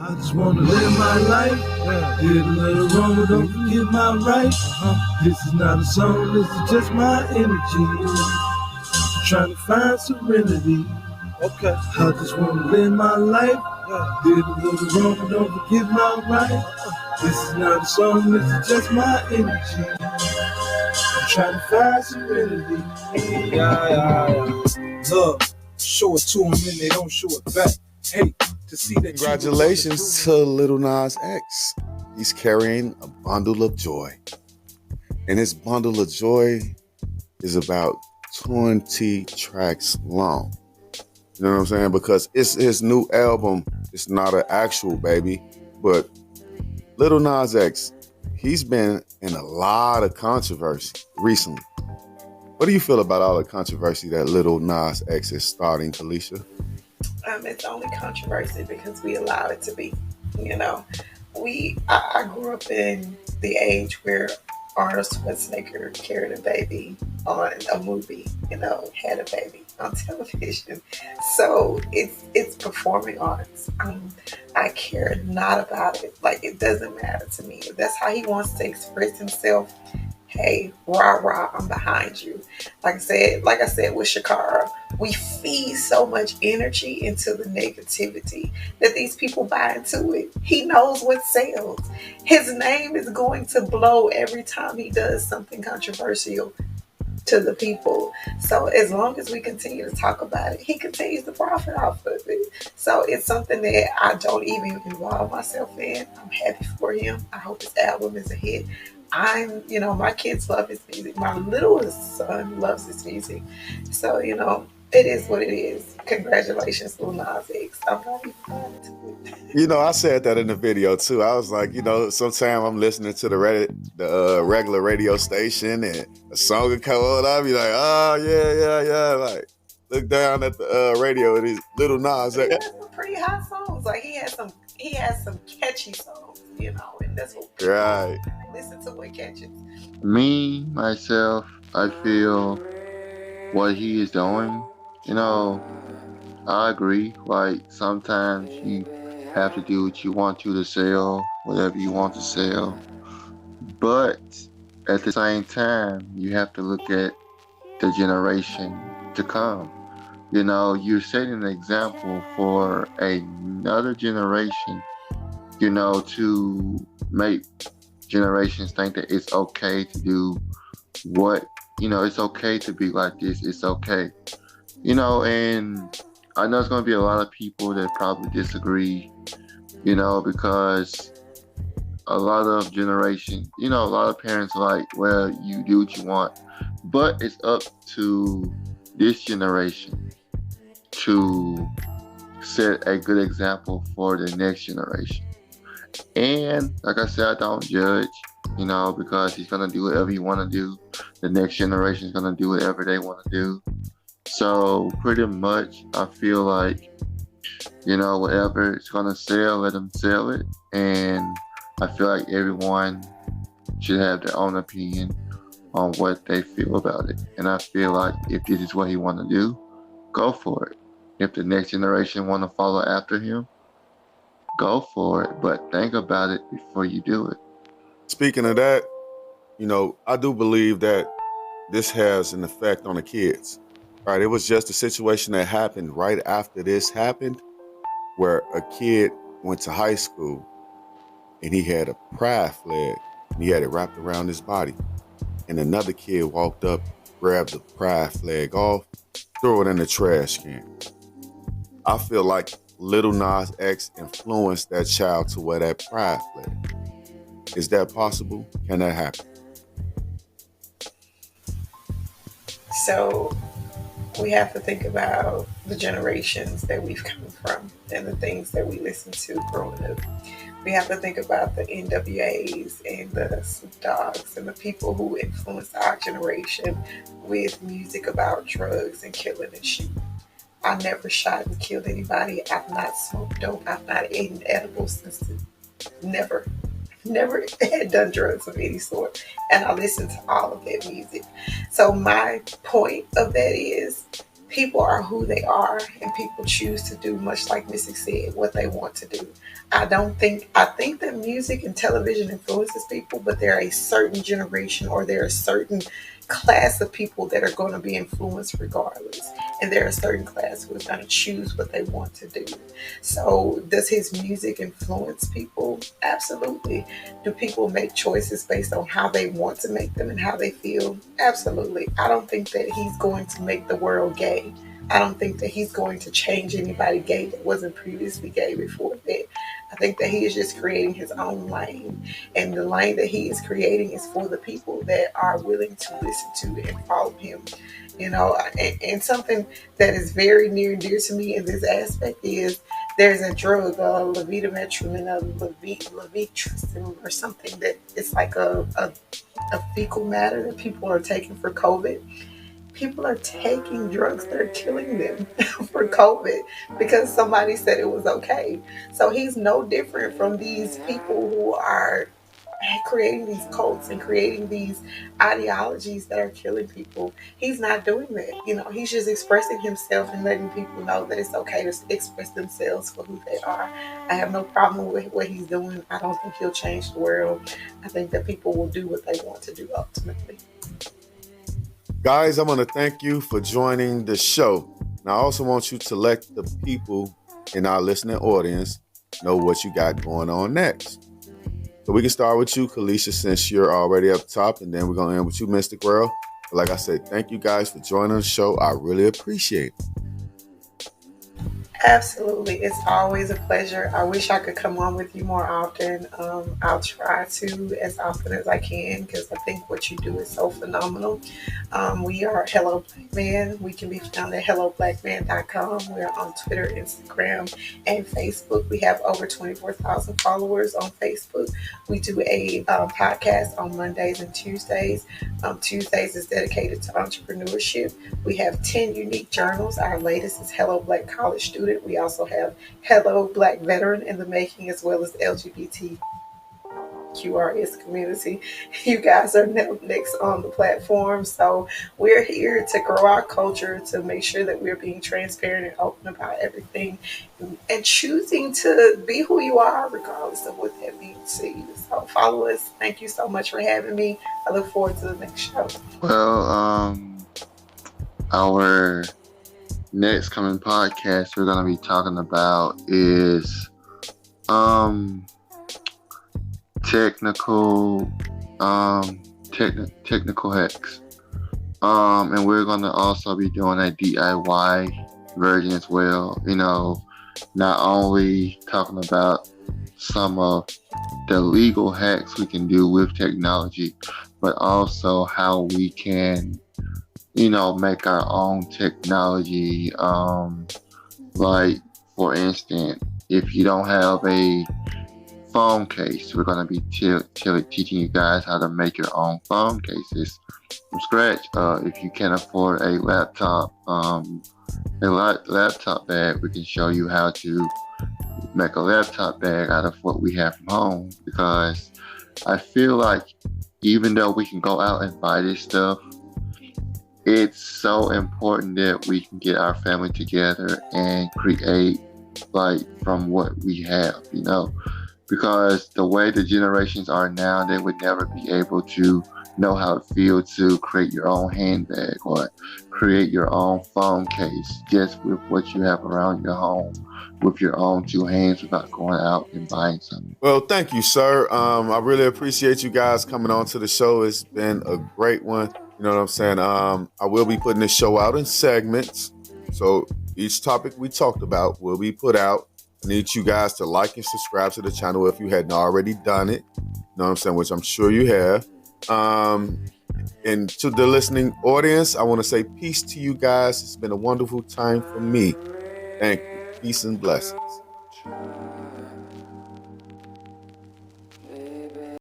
I just wanna live my life. Did a little wrong, but don't forget my right. This is not a song, this is just my energy. I'm trying to find serenity. Okay. I just wanna live my life. Did a little wrong, but don't forget my right. This is not a song, this is just my energy. I'm trying to find serenity. Love, show it to them and they don't show it back. Hey, to see that. Congratulations to Lil Nas X. He's carrying a bundle of joy. And his bundle of joy is about 20 tracks long. You know what I'm saying? Because it's his new album. It's not an actual baby, but Lil Nas X, he's been in a lot of controversy recently. What do you feel about all the controversy that Lil Nas X is starting, Felicia? It's only controversy because we allow it to be. You know, I grew up in the age where Arnold Schwarzenegger carried a baby on a movie. You know, had a baby on television. So it's performing arts. I care not about it. Like, it doesn't matter to me. If that's how he wants to express himself, hey, rah rah, I'm behind you. Like I said with Shakara, we feed so much energy into the negativity that these people buy into it. He knows what sells. His name is going to blow every time he does something controversial to the people. So as long as we continue to talk about it, he continues to profit off of it. So it's something that I don't even involve myself in. I'm happy for him. I hope his album is a hit. My kids love his music. My littlest son loves his music. So, it is what it is. Congratulations, Lil Nas X. I'm not even going to it. I said that in the video too. I was like, sometimes I'm listening to the regular radio station and a song will come on. I'll be like, oh yeah. Like, look down at the radio and these Lil Nas X. He has some pretty hot songs. Like, he has some catchy songs, and that's what people right. Listen to what catches. Me, myself, I feel what he is doing, I agree. Like, sometimes you have to do what you want to sell, whatever you want to sell. But at the same time, you have to look at the generation to come. You're setting an example for another generation, to make generations think that it's okay to do what, it's okay to be like this. It's okay. And I know it's going to be a lot of people that probably disagree, because a lot of generation, a lot of parents are like, well, you do what you want. But it's up to this generation to set a good example for the next generation. And like I said, I don't judge, because he's going to do whatever he want to do. The next generation is going to do whatever they want to do. So pretty much, I feel like, whatever it's going to sell, let them sell it. And I feel like everyone should have their own opinion on what they feel about it. And I feel like if this is what he want to do, go for it. If the next generation want to follow after him, go for it. But think about it before you do it. Speaking of that, I do believe that this has an effect on the kids. Right, it was just a situation that happened right after this happened, where a kid went to high school and he had a pride flag and he had it wrapped around his body. And another kid walked up, grabbed the pride flag off, threw it in the trash can. I feel like Lil Nas X influenced that child to wear that pride flag. Is that possible? Can that happen? So we have to think about the generations that we've come from and the things that we listened to growing up. We have to think about the NWAs and the Snoop Dogs and the people who influenced our generation with music about drugs and killing and shooting. I never shot and killed anybody. I've not smoked dope. I've not eaten edibles since never had done drugs of any sort. And I listened to all of that music. So my point of that is people are who they are, and people choose to do, much like Missy said, what they want to do. I think that music and television influences people, but there are a certain generation, or there are a certain class of people that are going to be influenced regardless, and there are a certain class who is going to choose what they want to do. So does his music influence people? Absolutely. Do people make choices based on how they want to make them and how they feel? Absolutely. I don't think that he's going to make the world gay. I don't think that he's going to change anybody gay that wasn't previously gay before that. I think that he is just creating his own lane. And the lane that he is creating is for the people that are willing to listen to and follow him. And something that is very near and dear to me in this aspect is there's a drug, levidometrin, levitrin, or something that it's like a fecal matter that people are taking for COVID. People are taking drugs that are killing them for COVID because somebody said it was okay. So he's no different from these people who are creating these cults and creating these ideologies that are killing people. He's not doing that. He's just expressing himself and letting people know that it's okay to express themselves for who they are. I have no problem with what he's doing. I don't think he'll change the world. I think that people will do what they want to do ultimately. Guys, I want to thank you for joining the show. Now, I also want you to let the people in our listening audience know what you got going on next. So we can start with you, Kalisha, since you're already up top, and then we're going to end with you, Mr. Girl. But like I said, thank you guys for joining the show. I really appreciate it. Absolutely. It's always a pleasure. I wish I could come on with you more often. I'll try to as often as I can because I think what you do is so phenomenal. We are Hello Black Man. We can be found at helloblackman.com. We're on Twitter, Instagram, and Facebook. We have over 24,000 followers on Facebook. We do a podcast on Mondays and Tuesdays. Tuesdays is dedicated to entrepreneurship. We have 10 unique journals. Our latest is Hello Black College Student. We also have Hello Black Veteran in the Making, as well as LGBT QRS community. You guys are next on the platform. So we're here to grow our culture, to make sure that we're being transparent and open about everything, and choosing to be who you are, regardless of what that means to you. So follow us. Thank you so much for having me. I look forward to the next show. Well, our next coming podcast we're gonna be talking about is technical technical hacks. And we're gonna also be doing a DIY version as well. Not only talking about some of the legal hacks we can do with technology, but also how we can make our own technology. Like, for instance, if you don't have a phone case, we're going to be teaching you guys how to make your own phone cases from scratch. If you can't afford a laptop, laptop bag, we can show you how to make a laptop bag out of what we have from home. Because I feel like even though we can go out and buy this stuff, it's so important that we can get our family together and create from what we have, because the way the generations are now, they would never be able to know how it feels to create your own handbag or create your own phone case just with what you have around your home with your own two hands without going out and buying something. Well, thank you, sir. I really appreciate you guys coming on to the show. It's been a great one. You know what I'm saying? I will be putting this show out in segments. So each topic we talked about will be put out. I need you guys to like and subscribe to the channel if you hadn't already done it. You know what I'm saying? Which I'm sure you have. And to the listening audience, I want to say peace to you guys. It's been a wonderful time for me. Thank you. Peace and blessings.